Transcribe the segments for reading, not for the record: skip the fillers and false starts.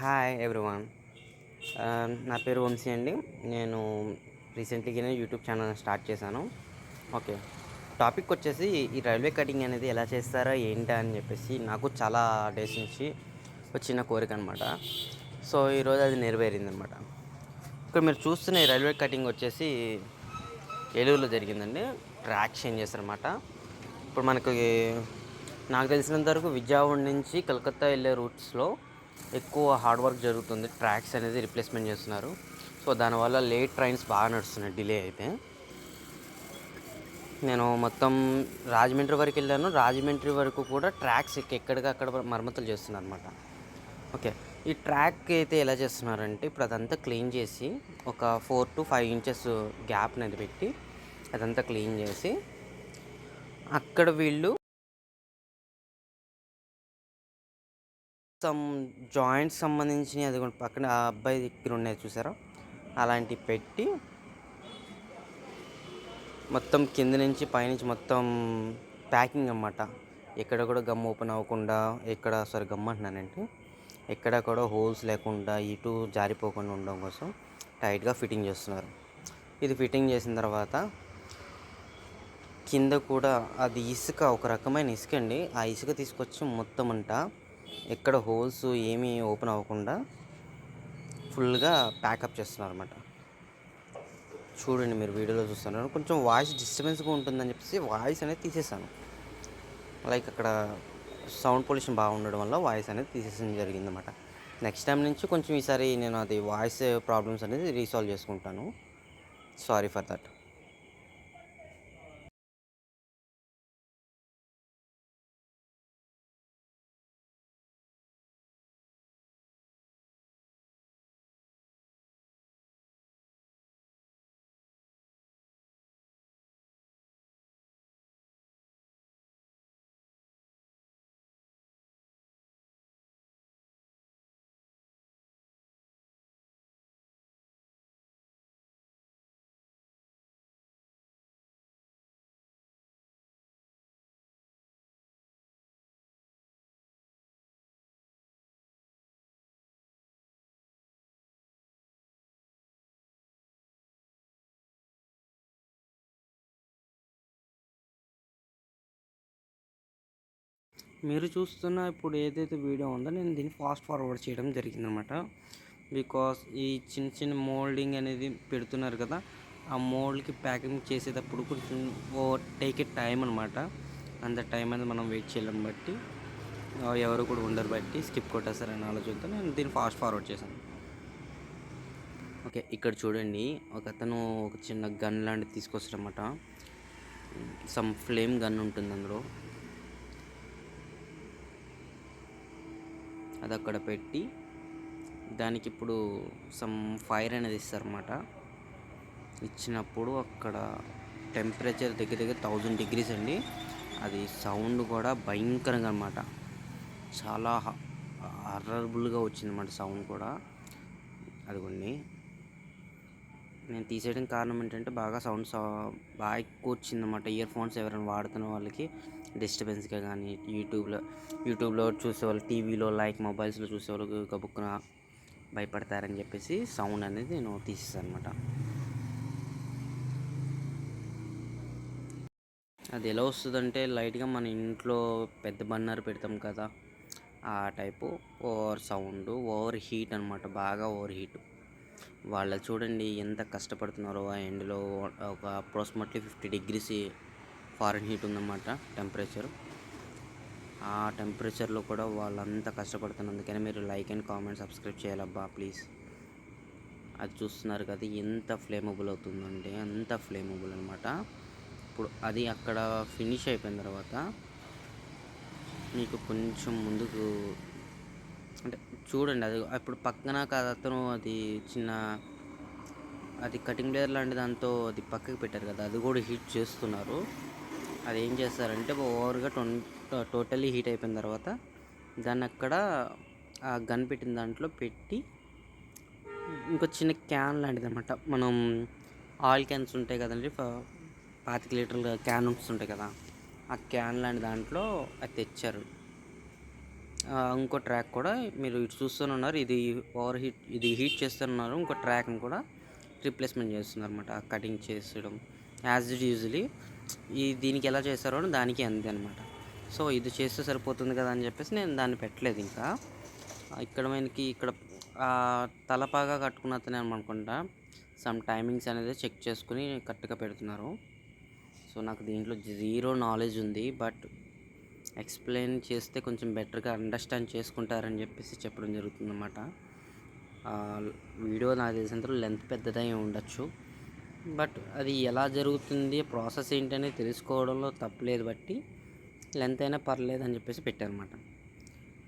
Hi everyone. నా పేరు వంశీ అండి. నేను రీసెంట్లీగానే యూట్యూబ్ ఛానల్ స్టార్ట్ చేశాను. ఓకే. టాపిక్ వచ్చేసి ఈ రైల్వే కటింగ్ అనేది ఎలా చేస్తారో ఏంటా అని చెప్పేసి నాకు చాలా డేస్ నుంచి ఒక చిన్న కోరిక అనమాట. సో ఈరోజు అది నెరవేరిందనమాట. ఇక్కడ మీరు చూస్తున్న ఈ రైల్వే కటింగ్ వచ్చేసి ఏలూరులో జరిగిందండి. ట్రాక్ చేంజ్ చేస్తారనమాట. ఇప్పుడు నాకు తెలిసినంత వరకు విజయవాడ నుంచి కలకత్తా వెళ్ళే రూట్స్లో ఎక్కువ హార్డ్ వర్క్ జరుగుతుంది. ట్రాక్స్ అనేది రిప్లేస్మెంట్ చేస్తున్నారు. సో దానివల్ల లేట్ ట్రైన్స్ బాగా నడుస్తున్నాయి, డిలే అయితే. నేను మొత్తం రాజమండ్రి వరకు వెళ్ళాను. రాజమండ్రి వరకు కూడా ట్రాక్స్ ఎక్కడికక్కడ మరమ్మతులు చేస్తున్నారు అనమాట. ఓకే. ఈ ట్రాక్ అయితే ఎలా చేస్తున్నారంటే ఇప్పుడు అదంతా క్లీన్ చేసి ఒక 4 to 5 ఇంచెస్ గ్యాప్ అనేది పెట్టి అదంతా క్లీన్ చేసి అక్కడ వీళ్ళు సమ్ జాయింట్స్ సంబంధించినవి అది పక్కన ఆ అబ్బాయి దగ్గర ఉన్నాయి చూసారా, అలాంటివి పెట్టి మొత్తం కింద నుంచి పైనుంచి మొత్తం ప్యాకింగ్ అన్నమాట. ఎక్కడ కూడా గమ్ ఓపెన్ అవ్వకుండా, గమ్ అంటున్నానంటే ఎక్కడ కూడా హోల్స్ లేకుండా ఇటు జారిపోకుండా ఉండడం కోసం టైట్గా ఫిట్టింగ్ చేస్తున్నారు. ఇది ఫిట్టింగ్ చేసిన తర్వాత కింద కూడా అది ఇసుక, ఒక రకమైన ఇసుక అండి. ఆ ఇసుక తీసుకొచ్చి మొత్తం అంతా ఎక్కడ హోల్స్ ఏమీ ఓపెన్ అవ్వకుండా ఫుల్గా ప్యాకప్ చేస్తున్నారు అనమాట. చూడండి, మీరు వీడియోలో చూస్తున్నారు. కొంచెం వాయిస్ డిస్టర్బెన్స్గా ఉంటుందని చెప్పేసి వాయిస్ అనేది తీసేసాను. లైక్ అక్కడ సౌండ్ పొల్యూషన్ బాగా ఉండడం వల్ల వాయిస్ అనేది తీసేయడం జరిగిందన్నమాట. నెక్స్ట్ టైం నుంచి కొంచెం ఈసారి నేను అది వాయిస్ ప్రాబ్లమ్స్ అనేది రీసాల్వ్ చేసుకుంటాను. Sorry for that. మీరు చూస్తున్న ఇప్పుడు ఏదైతే వీడియో ఉందో నేను దీన్ని ఫాస్ట్ ఫార్వర్డ్ చేయడం జరిగిందనమాట. బికాస్ ఈ చిన్న చిన్న మోల్డింగ్ అనేది పెడుతున్నారు కదా, ఆ మోల్డ్కి ప్యాకింగ్ చేసేటప్పుడు కొంచెం టేక్ ఇట్ టైం అనమాట. అంత టైం అనేది మనం వెయిట్ చేయడం బట్టి ఎవరు కూడా ఉండరు బట్టి స్కిప్ కొట్టేస్తారని ఆలోచనతో నేను దీన్ని ఫాస్ట్ ఫార్వర్డ్ చేశాను. ఓకే, ఇక్కడ చూడండి, ఒకతను ఒక చిన్న గన్ లాంటిది తీసుకొస్తాడనమాట. సమ్ ఫ్లేమ్ గన్ ఉంటుంది అందులో. అది అక్కడ పెట్టి దానికి ఇప్పుడు సమ్ ఫైర్ అనేది ఇస్తారన్నమాట. ఇచ్చినప్పుడు అక్కడ టెంపరేచర్ దగ్గర దగ్గర 1000 degrees అండి. అది సౌండ్ కూడా భయంకరంగా అనమాట. చాలా హారరబుల్గా వచ్చిందన్నమాట సౌండ్ కూడా. అదిగోండి, నేను తీసేయడం కారణం ఏంటంటే బాగా బాగా ఎక్కువ వచ్చిందన్నమాట. ఇయర్ ఫోన్స్ ఎవరైనా వాడుతున్న వాళ్ళకి డిస్టర్బెన్స్గా కానీ, యూట్యూబ్లో చూసేవాళ్ళు, టీవీలో లైక్ మొబైల్స్లో చూసేవాళ్ళకి గబుక్కున భయపడతారని చెప్పేసి సౌండ్ అనేది నేను తీసేసాను అనమాట. అది ఎలా వస్తుందంటే లైట్గా మన ఇంట్లో పెద్ద బర్నర్ పెడతాం కదా, ఆ type over sound, over heat అనమాట. బాగా ఓవర్ హీట్. వాళ్ళు చూడండి ఎంత కష్టపడుతున్నారో ఆ ఎండ్లో. ఒక అప్రాక్సిమేట్లీ 50 degrees ఫారెన్ హీట్ ఉందన్నమాట టెంపరేచర్. ఆ టెంపరేచర్లో కూడా వాళ్ళంతా కష్టపడుతున్నందుకనే మీరు లైక్ అండ్ కామెంట్ సబ్స్క్రైబ్ చేయాలబ్బా ప్లీజ్. అది చూస్తున్నారు కదా ఎంత ఫ్లేమబుల్ అవుతుందంటే అంత ఫ్లేమబుల్ అనమాట. ఇప్పుడు అది అక్కడ ఫినిష్ అయిపోయిన తర్వాత మీకు కొంచెం ముందుకు అంటే చూడండి, అది అప్పుడు పక్కన అతను అది చిన్న అది కటింగ్ బ్లేడ్ లాంటి దాంతో అది పక్కకి పెట్టారు కదా, అది కూడా హీట్ చేస్తున్నారు. అది ఏం చేస్తారంటే ఓవర్గా టోటల్లీ హీట్ అయిపోయిన తర్వాత దాన్ని అక్కడ ఆ గన్ పెట్టిన దాంట్లో పెట్టి ఇంకో చిన్న క్యాన్ లాంటిది అనమాట. మనం ఆయిల్ క్యాన్స్ ఉంటాయి కదండి, 25 లీటర్ల క్యాన్స్ ఉంటాయి కదా, ఆ క్యాన్ లాంటి దాంట్లో అది తెచ్చారు. ఇంకో ట్రాక్ కూడా మీరు ఇటు చూస్తూనే ఉన్నారు. ఇది హీట్ చేస్తున్నారు. ఇంకో ట్రాక్ని కూడా రీప్లేస్మెంట్ చేస్తున్నారు అనమాట. కటింగ్ చేసడం యాజ్ ఇట్ యూజువలీ దీనికి ఎలా చేస్తారో దానికి అంతే అనమాట. సో ఇది చేస్తే సరిపోతుంది కదా అని చెప్పేసి నేను దాన్ని పెట్టలేదు. ఇంకా ఇక్కడ తలపాగా కట్టుకున్న అతనే అనుకుంటా సమ్ టైమింగ్స్ అనేది చెక్ చేసుకుని కరెక్ట్గా పెడుతున్నారు. సో నాకు దీంట్లో జీరో నాలెడ్జ్ ఉంది. బట్ ఎక్స్ప్లెయిన్ చేస్తే కొంచెం బెటర్గా అండర్స్టాండ్ చేసుకుంటారని చెప్పేసి చెప్పడం జరుగుతుందన్నమాట. వీడియో నాకు తెలిసినంత లెంత్ పెద్దదై ఉండొచ్చు. బట్ అది ఎలా జరుగుతుంది, ప్రాసెస్ ఏంటనేది తెలుసుకోవడంలో తప్పులేదు. బట్టి లెంత్ అయినా పర్లేదు అని చెప్పేసి పెట్టారన్నమాట.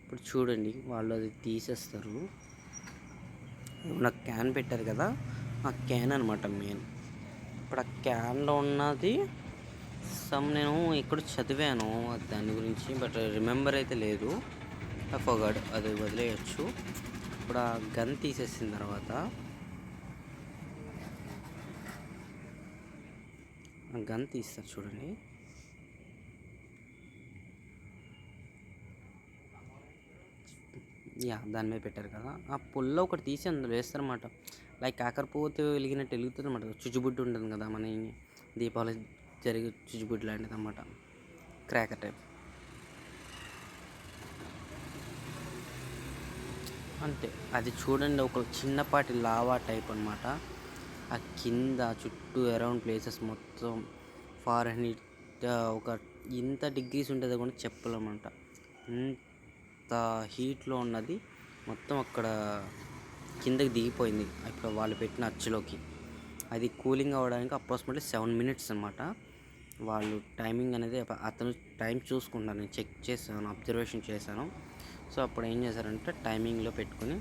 ఇప్పుడు చూడండి, వాళ్ళు అది తీసేస్తారు. నాకు క్యాన్ పెట్టారు కదా, ఆ క్యాన్ అనమాట మెయిన్. ఇప్పుడు ఆ క్యాన్లో ఉన్నది నేను ఎక్కడ చదివాను దాని గురించి, బట్ రిమెంబర్ అయితే లేదు. ఫర్గాట్, అది వదిలేయచ్చు. ఇప్పుడు ఆ గన్ తీసేసిన తర్వాత గన్ తీస్తారు చూడండి. దాని మీద పెట్టారు కదా, ఆ పుల్ల ఒకటి తీసి అందులో వేస్తారన్నమాట. లైక్ కాకరపోతే వెలిగినట్టు వెలుగుతుంది అన్నమాట. చుచ్చుబుడ్డు ఉంటుంది కదా, మన దీపావళి జరిగే చుచ్చుబుడ్డు లాంటిది అన్నమాట, క్రాకర్ టైప్. అంతే, అది చూడండి ఒక చిన్నపాటి లావా టైప్ అనమాట. ఆ కింద చుట్టూ అరౌండ్ ప్లేసెస్ మొత్తం 400 ఒక ఇంత డిగ్రీస్ ఉంటుంది కూడా చెప్పలేమంట. ఇంత హీట్లో ఉన్నది మొత్తం అక్కడ కిందకి దిగిపోయింది ఇప్పుడు వాళ్ళు పెట్టిన అచ్చులోకి. అది కూలింగ్ అవ్వడానికి అప్రాక్సిమేట్లీ 7 minutes అనమాట. వాళ్ళు టైమింగ్ అనేది అతను టైం చూసుకుంటాను, నేను చెక్ చేశాను, అబ్జర్వేషన్ చేశాను. సో అప్పుడు ఏం చేశారంటే టైమింగ్లో పెట్టుకుని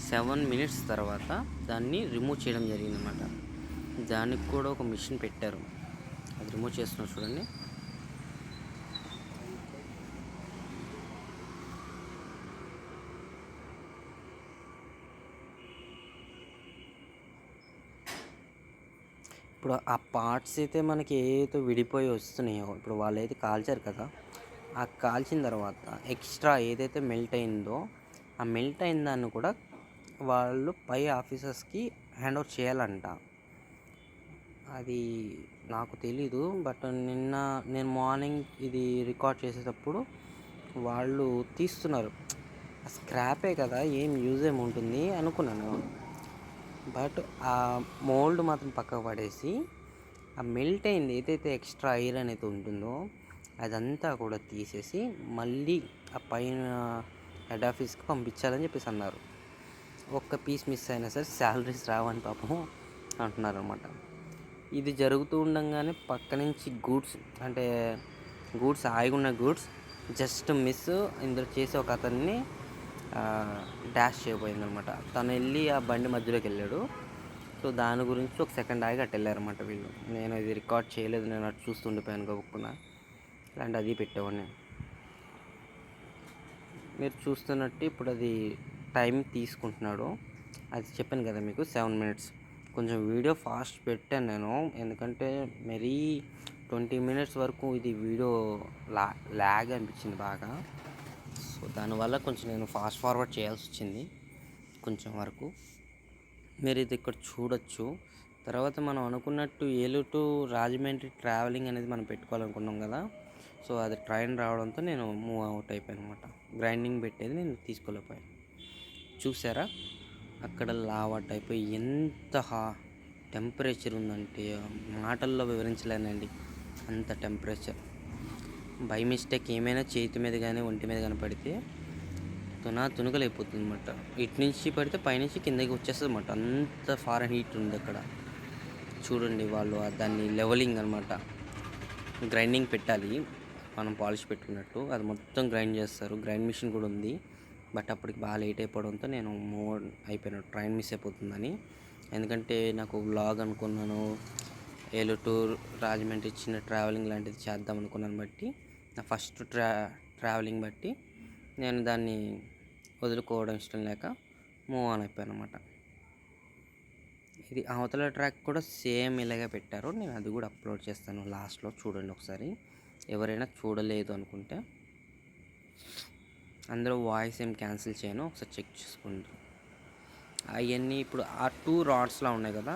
7 minutes తర్వాత దాన్ని రిమూవ్ చేయడం జరిగిందన్నమాట. దానికి కూడా ఒక మిషన్ పెట్టారు, అది రిమూవ్ చేస్తున్నారు చూడండి. ఇప్పుడు ఆ పార్ట్స్ అయితే మనకి ఏదైతే విడిపోయి వస్తున్నాయో, ఇప్పుడు వాళ్ళు అయితే కాల్చారు కదా, ఆ కాల్చిన తర్వాత ఎక్స్ట్రా ఏదైతే మెల్ట్ అయిందో ఆ మెల్ట్ అయిన దాన్ని కూడా వాళ్ళు పై ఆఫీసర్స్కి హ్యాండ్ ఓవర్ చేయాలంట. అది నాకు తెలీదు. బట్ నేను మార్నింగ్ ఇది రికార్డ్ చేసేటప్పుడు వాళ్ళు తీస్తున్నారు. స్క్రాపే కదా, ఏం యూజ్ ఏముంటుంది అనుకున్నాను. బట్ ఆ మోల్డ్ మాత్రం పక్కకు పడేసి ఆ మెల్ట్ అయింది ఏదైతే ఎక్స్ట్రా ఐరన్ అయితే ఉంటుందో అదంతా కూడా తీసేసి మళ్ళీ ఆ పైన హెడ్ ఆఫీస్కి పంపించాలని చెప్పేసి అన్నారు. ఒక్క పీస్ మిస్ అయినా సరే శాలరీస్ రావని పాపం అంటున్నారు అనమాట. ఇది జరుగుతూ ఉండగానే పక్క నుంచి గూడ్స్ ఆగిఉన్న గూడ్స్ జస్ట్ మిస్ ఇందులో చేసి ఒక అతన్ని డాష్ చేయబోయింది అనమాట. తను వెళ్ళి ఆ బండి మధ్యలోకి వెళ్ళాడు. సో దాని గురించి ఒక సెకండ్ ఆగి అటు వెళ్ళారన్నమాట వీళ్ళు. నేను ఇది రికార్డ్ చేయలేదు, నేను అటు చూస్తుండిపోయాను గబుక్కున్నా, ఇలాంటి అది పెట్టేవాడిని. మీరు చూస్తున్నట్టు ఇప్పుడు అది టైం తీసుకుంటున్నాడు. అది చెప్పాను కదా మీకు 7 minutes. కొంచెం వీడియో ఫాస్ట్ పెట్టాను నేను, ఎందుకంటే మరీ 20 minutes వరకు ఇది వీడియో లాగ్ అనిపించింది బాగా. సో దానివల్ల కొంచెం నేను ఫాస్ట్ ఫార్వర్డ్ చేయాల్సి వచ్చింది కొంచెం వరకు. మీరు ఇది ఇక్కడ చూడొచ్చు. తర్వాత మనం అనుకున్నట్టు ఏలూరు టు రాజమండ్రి ట్రావెలింగ్ అనేది మనం పెట్టుకోవాలనుకున్నాం కదా, సో అది ట్రైన్ రావడంతో నేను మూవ్ అవుట్ అయిపోయాను అనమాట. గ్రైండింగ్ పెట్టేది నేను తీసుకోలేకపోయాను. చూసారా అక్కడ లావా టైప్ ఎంత టెంపరేచర్ ఉందంటే మాటల్లో వివరించలేనండి, అంత టెంపరేచర్. బై మిస్టేక్ ఏమైనా చేతి మీద కానీ ఒంటి మీద కానీ పడితే తునకలైపోతుంది అనమాట. ఇటు నుంచి పడితే పైనుంచి కిందకి వచ్చేస్తుంది అనమాట, అంత ఫారెన్ హీట్ ఉంది అక్కడ. చూడండి వాళ్ళు దాన్ని లెవెలింగ్ అనమాట, గ్రైండింగ్ పెట్టాలి మనం పాలిష్ పెట్టుకున్నట్టు. అది మొత్తం గ్రైండ్ చేస్తారు, గ్రైండ్ మిషన్ కూడా ఉంది. బట్ అప్పటికి బాగా లేట్ అయిపోవడంతో నేను మూవ్ అయిపోయాను, ట్రైన్ మిస్ అయిపోతుందని. ఎందుకంటే నాకు వ్లాగ్ అనుకున్నాను, ఏలూరు టు రాజమండ్రి చిన్న ట్రావెలింగ్ లాంటిది చేద్దాం అనుకున్నాను. బట్టి నా ఫస్ట్ ట్రావెలింగ్ బట్టి నేను దాన్ని వదులుకోవడం ఇష్టం లేక మూవ్ ఆన్ అయిపోయాను అనమాట. ఇది అవతల ట్రాక్ కూడా సేమ్ ఇలాగే పెట్టారు, నేను అది కూడా అప్లోడ్ చేస్తాను లాస్ట్లో చూడండి ఒకసారి, ఎవరైనా చూడలేదు అనుకుంటే. అందులో వాయిస్ ఏం క్యాన్సిల్ చేయను, ఒకసారి చెక్ చేసుకోండి. అవన్నీ ఇప్పుడు ఆ 2 రాడ్స్లా ఉన్నాయి కదా,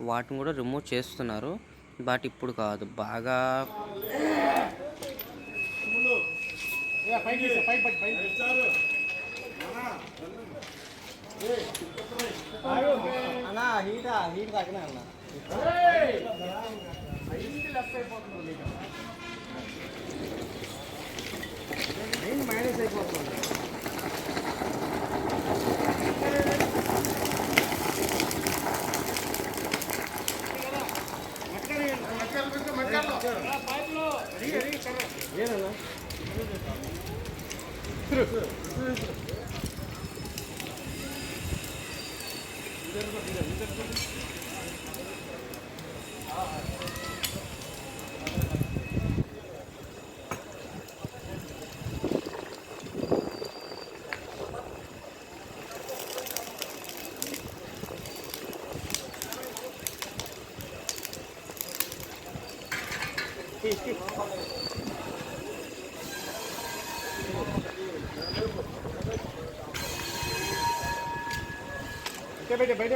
వాటిని కూడా రిమూవ్ చేస్తున్నారు. బట్ ఇప్పుడు కాదు, బాగా హీట్ తగ్గినా అన్న మైనస్ అయిపోతుంది. ఏనన్నా బయట బయట